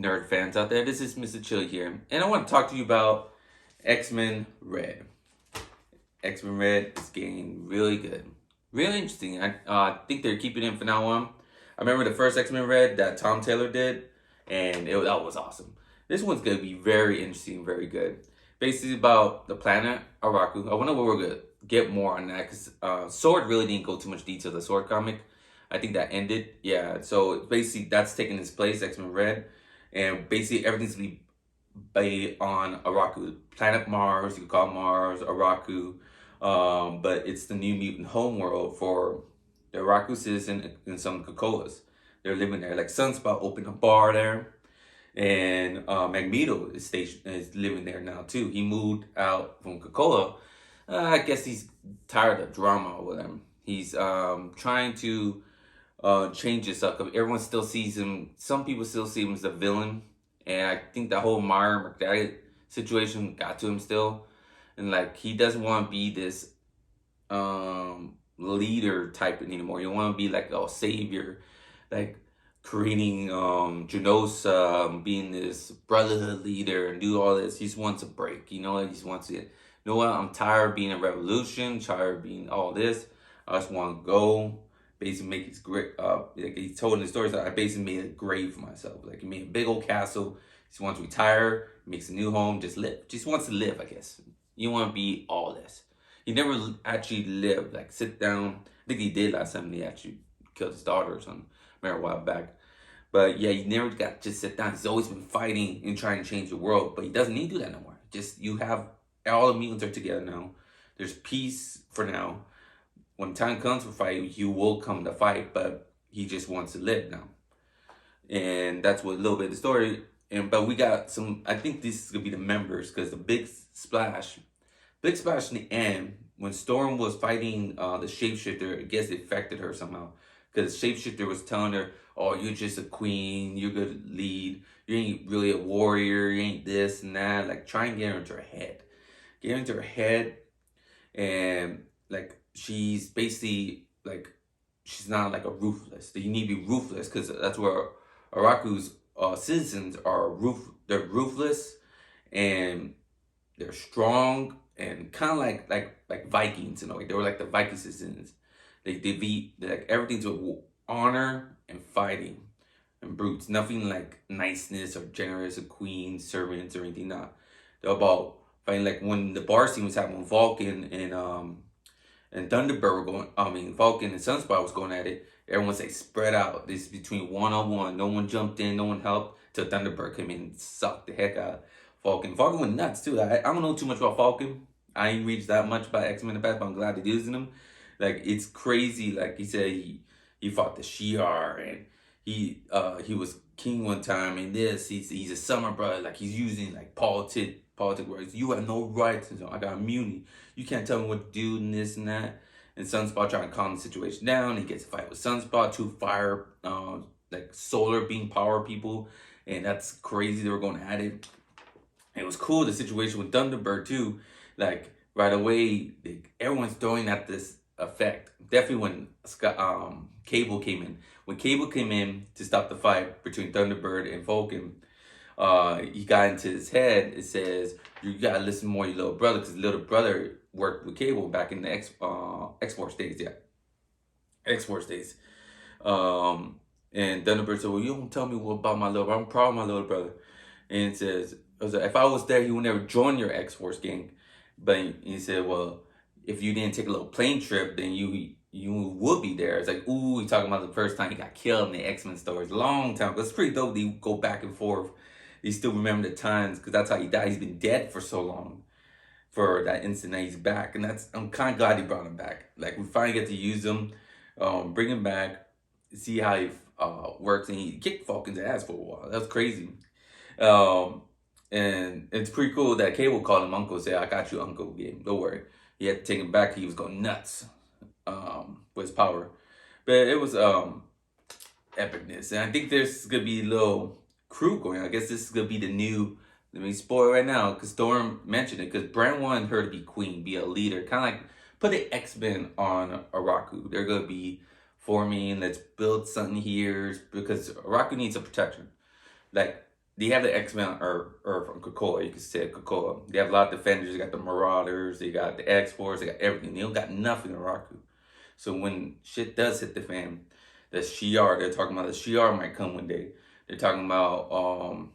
nerd fans out there. This is Mr. Chill here, and I want to talk to you about X-Men Red. X-Men Red is getting really good, really interesting. I think they're keeping it for now on. I remember the first X-Men Red that Tom Taylor did, and that was awesome. This one's gonna be very interesting, very good. Basically about the planet Araku. I wonder what we're gonna get more on that because Sword really didn't go too much detail. The Sword comic, I think that ended. Yeah, so basically that's taking its place, X-Men Red, and basically everything's gonna be based on Araku, planet Mars. You could call Mars Araku, but it's the New Mutant homeworld for the Araku citizen and some Krakoas. They're living there. Like Sunspot opened a bar there, and Magneto is living there now too. He moved out from Krakoa. I guess he's tired of drama or whatever. He's trying to change this up. Everyone still sees him. Some people still see him as a villain, and I think that whole Myra McDade situation got to him still. And like he doesn't want to be this leader type anymore. You want to be like a savior, like creating Genosa, being this brotherhood leader and do all this. He just wants a break. You know what? He just wants to get, you know what? I'm tired of being a revolution, tired of being all this. I just want to go. Basically make his great like he told in the stories, I basically made a grave for myself. Like he made a big old castle. He just wants to retire, makes a new home, just live. Just wants to live, I guess. You want to be all this. He never actually lived, like sit down. I think he did last time he actually killed his daughter or something. I remember a while back. But yeah, he never got to just sit down. He's always been fighting and trying to change the world. But he doesn't need to do that no more. Just you have all the mutants are together now. There's peace for now. When time comes for fight, he will come to fight, but he just wants to live now. And that's what a little bit of the story. But we got some. I think this is gonna be the members because the big splash in the end when Storm was fighting the shapeshifter. I guess it affected her somehow because the shapeshifter was telling her, "Oh, you're just a queen. You're gonna lead. You ain't really a warrior. You ain't this and that." Like try and get her into her head, and like she's basically like she's not like a ruthless. You need to be ruthless because that's where Araku's citizens are they're ruthless and they're strong and kind of like Vikings in a way. They were like the Viking citizens. They beat like everything's with honor and fighting and brutes. Nothing like niceness or generous or queen servants or anything. Not. They're about fighting. Like when the bar scene was happening, Vulcan and Thunderbird were going. I mean, Vulcan and Sunspot was going at it. Everyone's like spread out. This is between one on one. No one jumped in. No one helped. Till Thunderbird came in and sucked the heck out of Falcon. Falcon went nuts too. I don't know too much about Falcon. I ain't reached that much about X-Men in the past, but I'm glad they're using them. Like it's crazy. Like he said, he fought the Shi'ar and he was king one time. And this he's a summer brother. Like he's using like politic words. You have no rights. And so I got immunity. You can't tell me what to do and this and that. And Sunspot trying to calm the situation down. He gets a fight with Sunspot, two fire like solar beam power people, and that's crazy. They were going at it. It was cool, the situation with Thunderbird too. Like right away, everyone's throwing at this effect. Definitely when Cable came in. When Cable came in to stop the fight between Thunderbird and Vulcan, he got into his head. It says you gotta listen more to your little brother because little brother worked with Cable back in the X-Force days. Yeah, X-Force days. And Thunderbird said, "Well, you don't tell me what about my little brother. I'm proud of my little brother." And it says, I was like, if I was there, he would never join your X-Force gang. But he said, well, if you didn't take a little plane trip, then you would be there. It's like, ooh, he talking about the first time he got killed in the X-Men stories. Long time. But it's pretty dope they go back and forth. They still remember the times because that's how he died. He's been dead for so long for that instant that he's back. And I'm kind of glad he brought him back. Like, we finally get to use him, bring him back, see how he works. And he kicked Falcon's ass for a while. That was crazy. And it's pretty cool that Cable called him uncle and said, I got you, uncle. Yeah, don't worry. He had to take him back. He was going nuts with his power. But it was epicness. And I think there's going to be a little crew going on. I guess this is going to be the new, let me spoil it right now, because Storm mentioned it, because Brand wanted her to be queen, be a leader, kind of like put the X-Men on Araku. They're going to be forming, let's build something here, because Araku needs a protection. Like, they have the X-Men or from Krakoa, you can say Krakoa. They have a lot of defenders. They got the Marauders, they got the X-Force, they got everything. They don't got nothing in Raku. So when shit does hit the fan, the Shi'ar, they're talking about the Shi'ar might come one day. They're talking about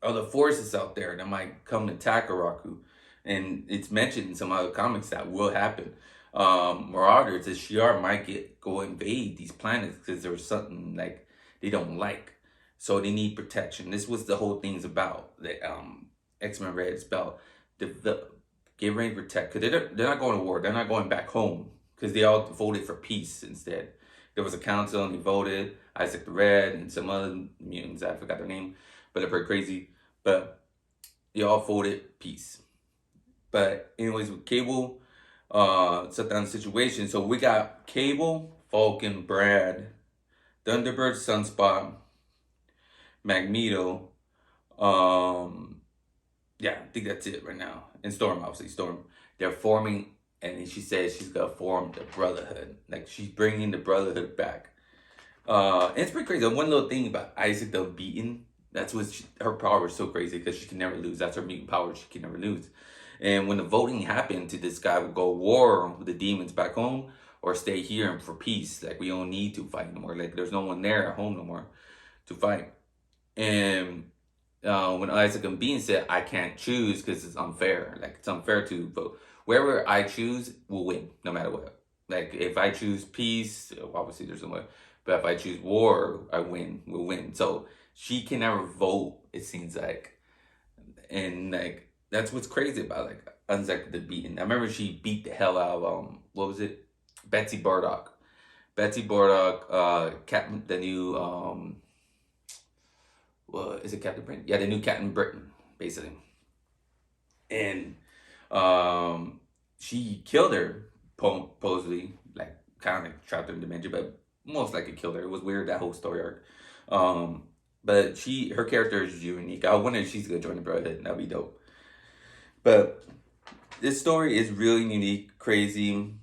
other forces out there that might come attack Araku. And it's mentioned in some other comics that will happen. Marauders, the Shi'ar might go invade these planets because there's something like they don't like. So they need protection. This was the whole thing's about. The X-Men Red is about get ready to protect. Because they're not going to war. They're not going back home. Because they all voted for peace instead. There was a council and they voted. Isaac the Red and some other mutants. I forgot their name. But they're pretty crazy. But they all voted peace. But anyways, with Cable, shut down the situation. So we got Cable, Falcon, Brad, Thunderbird, Sunspot, Magneto. Yeah, I think that's it right now. And Storm, obviously, Storm. They're forming, and she says she's gonna form the Brotherhood. Like she's bringing the Brotherhood back. And it's pretty crazy. One little thing about Isaac the Beaten. That's what her power is so crazy because she can never lose. That's her mutant power. She can never lose. And when the voting happened to this guy would go war with the demons back home or stay here for peace. Like we don't need to fight anymore. Like there's no one there at home no more to fight. And when Isaac and Bean said, I can't choose because it's unfair. Like it's unfair to vote. Wherever I choose will win no matter what. Like if I choose peace, obviously there's no way. But if I choose war, I will win. So she can never vote, it seems like. And like that's what's crazy about like Isaac the Beaten. I remember she beat the hell out of what was it? Betsy Bardock. Betsy Bardock, Captain the new well, is it Captain Britain? Yeah, the new Captain Britain, basically. And she killed her, supposedly, like kind of trapped her in dementia, but most likely killed her. It was weird, that whole story arc. But her character is unique. I wonder if she's gonna join the Brotherhood. That'd be dope. But this story is really unique, crazy,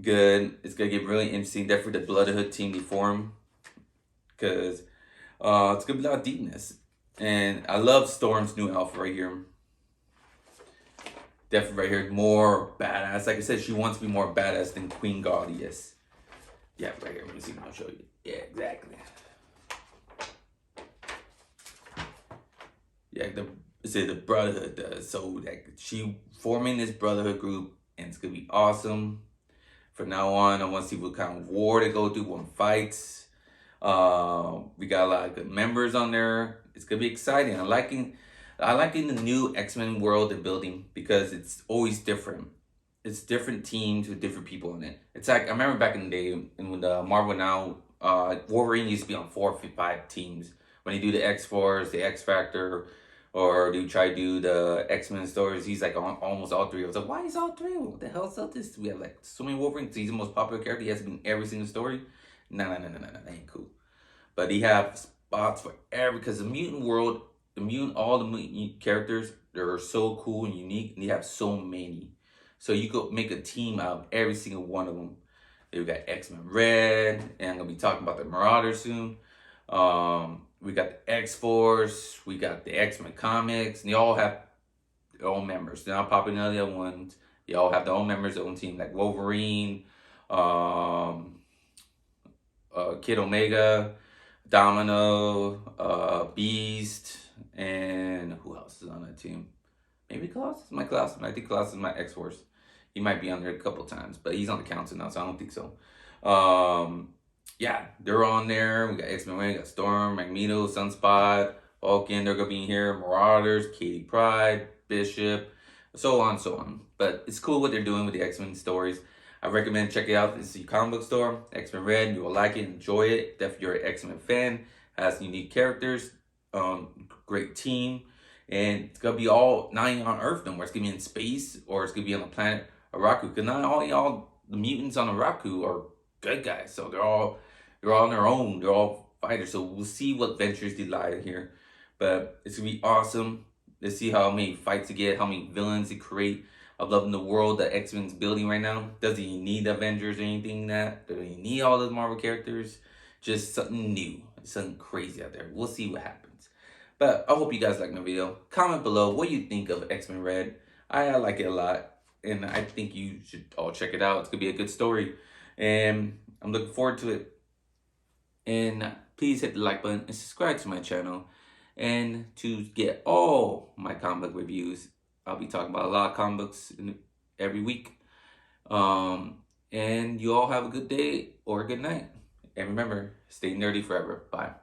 good. It's gonna get really interesting. Definitely the Brotherhood team they form, because it's gonna be a lot of deepness. And I love Storm's new outfit right here. Definitely right here, more badass. Like I said, she wants to be more badass than Queen Gaudius. Yeah, right here. Let me see. I'll show you. Yeah, exactly. Yeah, the Brotherhood does. So like she forming this Brotherhood group, and it's gonna be awesome. From now on, I want to see what kind of war they go through, what fights. We got a lot of good members on there. It's gonna be exciting. I liking the new X-Men world they're building because it's always different. It's different teams with different people in it. It's like I remember back in the day and when the Marvel Now Wolverine used to be on 4 or 5 teams. When they do the X-Force, the X Factor, or they try to do the X-Men stories, he's like on almost all 3. I was like, why is all 3? What the hell is all this? We have like so many Wolverines. He's the most popular character. He has been in every single story. No, that ain't cool. But he have spots for because the mutant world, all the mutant characters, they're so cool and unique, and they have so many. So you could make a team out of every single one of them. They've got X-Men Red, and I'm gonna be talking about the Marauders soon. We got the X-Force, we got the X-Men comics, and they all have their own members. They're not popping out the other ones. They all have their own members, their own team, like Wolverine, Kid Omega, Domino, Beast, and who else is on that team? Maybe Colossus? I think Colossus is my X-Force. He might be on there a couple times, but he's on the council now, so I don't think so. Yeah, they're on there. We got X-Men, we got Storm, Magneto, Sunspot, Falcon, they're gonna be in here, Marauders, Katie Pride, Bishop, so on, so on. But it's cool what they're doing with the X-Men stories. I recommend check it out. This is your comic book store, X-Men Red. You will like it, enjoy it. Definitely you're an X-Men fan. Has unique characters, great team, and it's gonna be all not even on Earth no more. It's gonna be in space, or it's gonna be on the planet Araku. Because not all the mutants on Araku are good guys, so they're all on their own. They're all fighters. So we'll see what ventures they lie here, but it's gonna be awesome. Let's see how many fights they get, how many villains they create. I'm loving the world that X-Men's building right now. Doesn't even need Avengers or anything that. Doesn't even need all those Marvel characters. Just something new. Something crazy out there. We'll see what happens. But I hope you guys like my video. Comment below what you think of X-Men Red. I like it a lot, and I think you should all check it out. It's gonna be a good story, and I'm looking forward to it. And please hit the like button and subscribe to my channel. And to get all my comic book reviews, I'll be talking about a lot of comic books every week. And you all have a good day or a good night. And remember, stay nerdy forever. Bye.